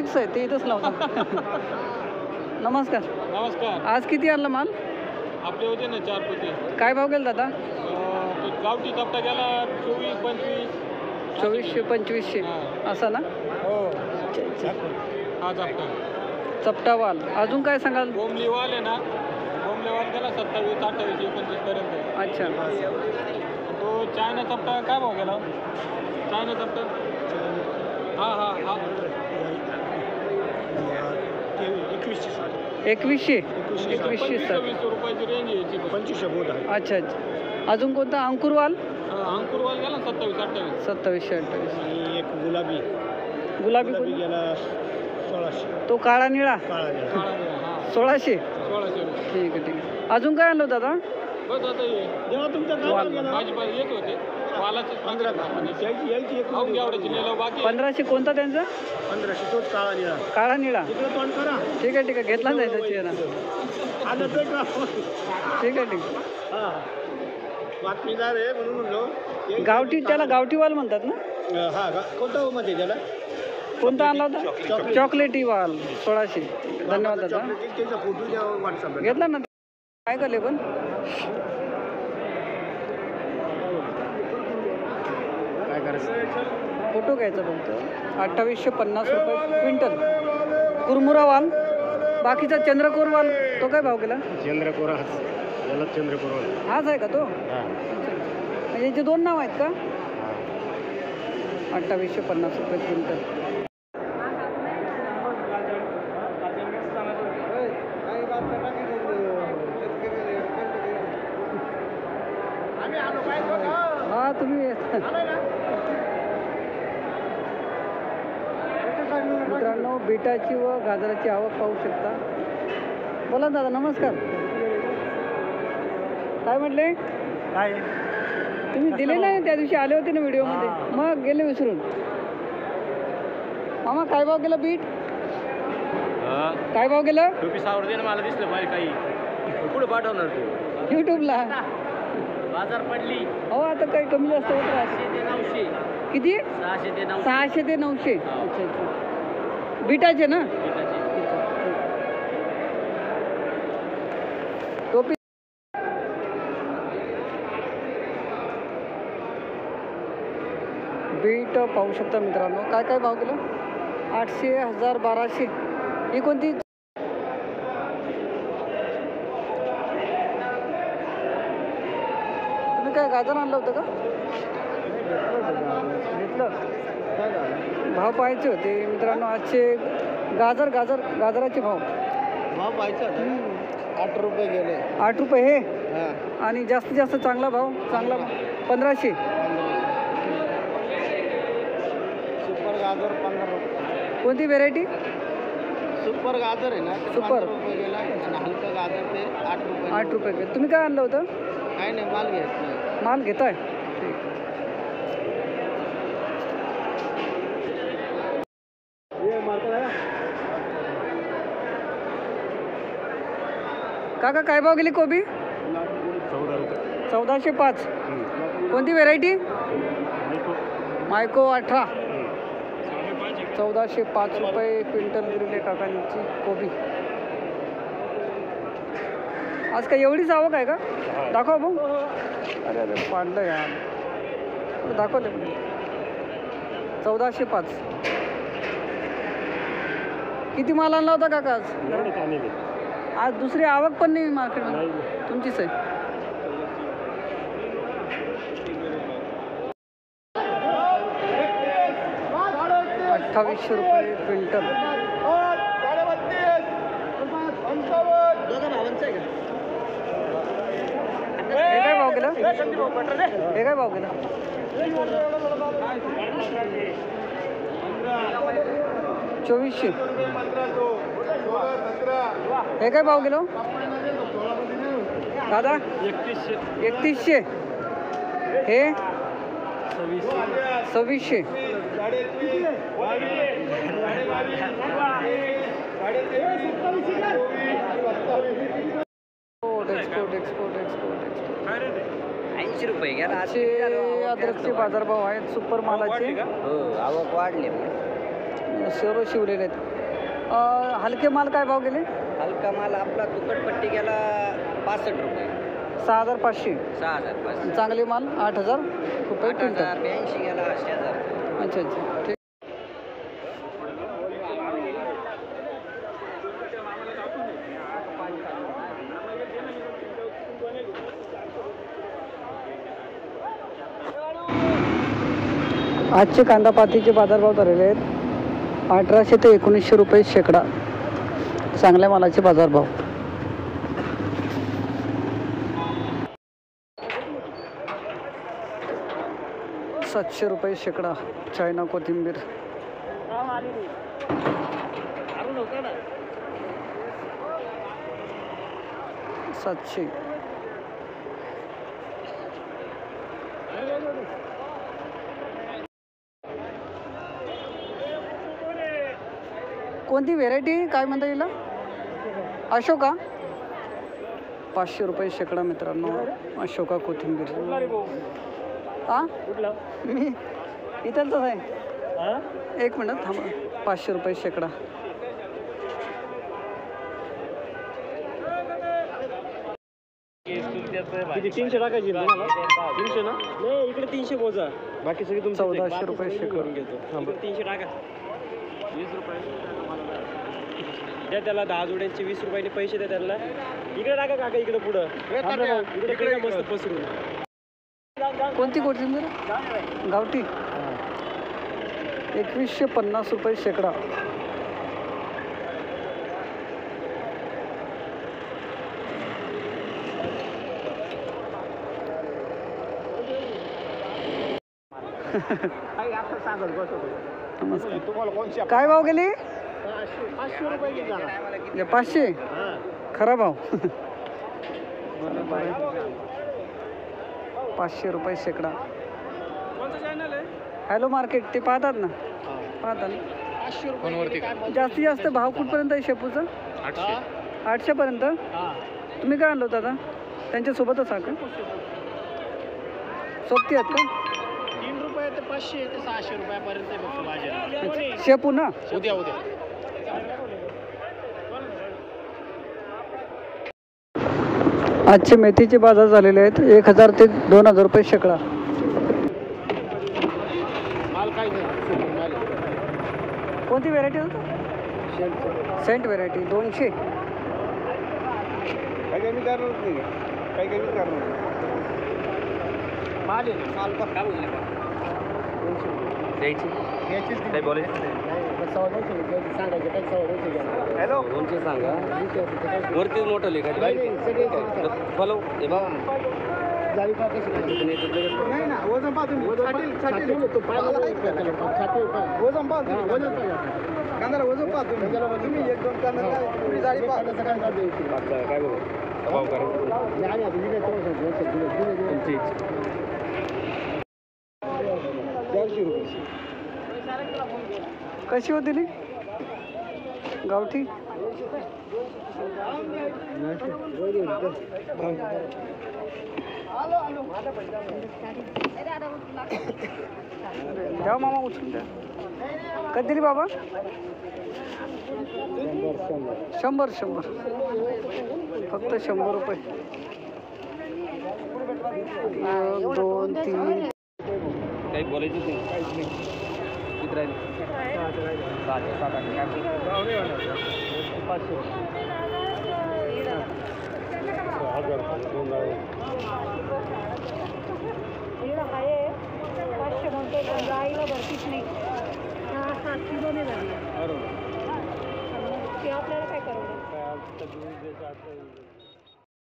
Fix आहे ते इथंच लावतो. नमस्कार. नमस्कार. आज किती आणला माल? आपले होते ना 4 पोते. काय भाव गेला दादा? गावठी चपटा गेला 24-25. 2400-2500 असा ना? हो. हा चपटा. चपटा वाल. अजून काय सांगाल? बोंबली वाल आहे ना, बोंबली वाल गेला 27, 28, 29 पर्यंत. अच्छा. तो चायना चपटा काय भाव गेला? चायना चपटा हा हा हा 2100 20 रुपयाची रेंज यायची. 2500 बोट आहे. अच्छा अच्छा. अजून कोणता? अंकुर वाल? अंकुर वाल गेला 27-28. 2728. आणि एक गुलाबी गुलाबी गेला 1600. तो काळा निळा काळा 1600. 1600. ठीक आहे ठीक आहे. अजून काय आणलं दादा? बस आता हे जेव्हा तुमचा भाजीपाला येत होते वालाचे 15 यायची खाऊन घ्यावड्याची लिहिलं बाकी 1500 कोणता त्यांचा? 1500 तोच काळा निळा. काळा निळा. इकडे तोंड करा. ठीक आहे ठीक आहे. घेतला नाही त्याची आहे ना. आलं पेट ठीक आहे ठीक आहे. हां बातमीदार आहे म्हणून म्हणलो. गावठी त्याला गावठी वाल म्हणतात ना? हां कोणता मध्ये त्याला कोणता आणला होता? चॉकलेटी वाल 1600. धन्यवाद दादा. त्याचा फोटो द्या व्हॉट्सअपला. घेतला ना. काय करले पण काय करायचं? फोटो घ्यायचा फक्त. 2850 रुपये क्विंटल. कुरमुरा वाल. बाकीचा चंद्रकोर वाल तो काय भाव गेला? चंद्रकोर याला चंद्रकोर हाच आहे का तो? म्हणजे याचे दोन नाव आहेत का? 2850 रुपये क्विंटल. हा तुम्ही मित्रांनो बीटाची व गाजराची आवक पाहू शकता. बोला दादा. नमस्कार. काय म्हटले? काय तुम्ही दिले नाही त्या दिवशी आले होते ना व्हिडिओमध्ये. मग गेले विसरून. मामा काय भाव गेला बीट? काय भाव गेला? टोपीसावर दे ना मला दिसलं पाहिजे काही. पुढे पाठवणार तू युट्यूबला. बाजार पडली. हो आता काही कमी जास्त होत राहत. 600 ते 900. किती? 600 ते 900. 600 ते 900. अच्छा अच्छा. बीटाचे ना? टोपी बीट पाहू शकता मित्रांनो. काय काय भाव गेला? 800, 1000, 1200. ही कोणती? तुम्ही काय गाजर आणलं होतं का? घेतलं. भाव पाहायचे होते मित्रांनो आजचे. गाजराचे भाव पाहायचा 8 रुपये गेले. 8 रुपये हे. आणि जास्तीत जास्त चांगला भाव 1500. सुपर गाजर 15 रुपये. कोणती व्हेरायटी? सुपर गाजर आहे ना सुपर. 15 रुपये गेला आणि हलका गाजर ते 8 रुपये. 8 रुपये. तुम्ही काय आणलं होतं? काय नाही माल घेत. माल घेताय? ठीक. काका काय भाव गेली कोबी? 1405. कोणती व्हेरायटी? मायको 18. 1405 रुपये क्विंटल गेलेले काकांची कोबी. आज काय एवढीच आवक आहे का? दाखवा भाऊ. अरे अरे पाडलं यार. दाखवले 1405. किती माल आणला होता काका आज? आज दुसरी आवक पण नाही मार्केटमध्ये. तुमचीच आहे. ₹2800 क्विंटल. हे काय भाव गेलं? हे काय भाव गेलं? 2400. हे काय भाव गेलो दादा? 3100. हे 2600. एक्सपोर्ट 80 रुपये घ्या. अद्रकचे बाजारभाव आहेत सुपर मालाचे. आवक वाढली. सर्व शिवलेले आहेत. हलके माल काय भाव गेले? हलका माल आपला तुकटपट्टी गेला 65 रुपये, 6,500. 6,500. चांगले माल 8,000 रुपये क्विंटल. 82 गेला 80,000. अच्छा अच्छा ठीक. आजचे कांदा पातीचे बाजारभाव धरलेले आहेत 1800 ते 1900 रुपये शेकडा. चांगल्या मालाचे बाजारभाव. ₹700 शेकडा चायना कोथिंबीर. 700. कोणती व्हेरायटी काय म्हणता येईल? अशोका. 500 रुपये शेकडा मित्रांनो अशोका कोथिंबीर. हां मी इथलंच आहे. एक मिनिट थांबा. 500 रुपये शेकडा. किती 300 टाकायची ना तुम्हाला? 300 ना? नाही इकडे 300 मोजा. बाकी सगळे तुमचे 1400 रुपये शेकडा. घेतो. 300 टाका. 20 रुपये द्या त्याला. 10 जोड्यांचे 20 रुपयाने पैसे द्या त्याला. इकडे टाका काका. इकडे पुढं इकडे मस्त पसरून. कोणती कोथिंबीर? गावठी. 2150 रुपये शेकडा. नमस्कार. काय भाव गेली? 500 रुपये घेतला. 500. खरा भाव. 500 रुपये शेकडा. हॅलो मार्केट ते पाहतात ना? पाहतात ना. जास्तीत जास्त भाव कुठपर्यंत आहे शेपूचा? 800 पर्यंत. तुम्ही काय आणलं होतं आता? त्यांच्यासोबतच हा का? सोबती आहेत का? 3 रुपये ते 500 ते 600 रुपयापर्यंत बघतो भाजी. शेपू ना? उद्या आजचे मेथीचे बाजार झालेले आहेत 1000 ते 2000 रुपये शेकडा. माल काय कोणती व्हेरायटी होतं? सेंट व्हेरायटी 200. काही कमी करणार नाही. काही कमी करणार माल आहे ना. माल काय बोलले द्यायची काय बोलायचं हॅलो 200 सांगा. वरती मोठं लिहा फॉलो हे बघा नाही ना. वजन पाहतो वजन पाहतो कांद्याला वजन पाहतो तुम्ही 1-2 कांदा जाळी पाहतो काय बघा कशी होती ती गावठी? द्या मामा उचलून द्या. कधी दिली बाबा? 100 फक्त 100 रुपये. 1 2 3. काही बोलायचं नाही. किती राहील? 500 म्हणतो आईला भरतीच नाही. 7 किलो नाही झाली. ते आपल्याला काय करावं?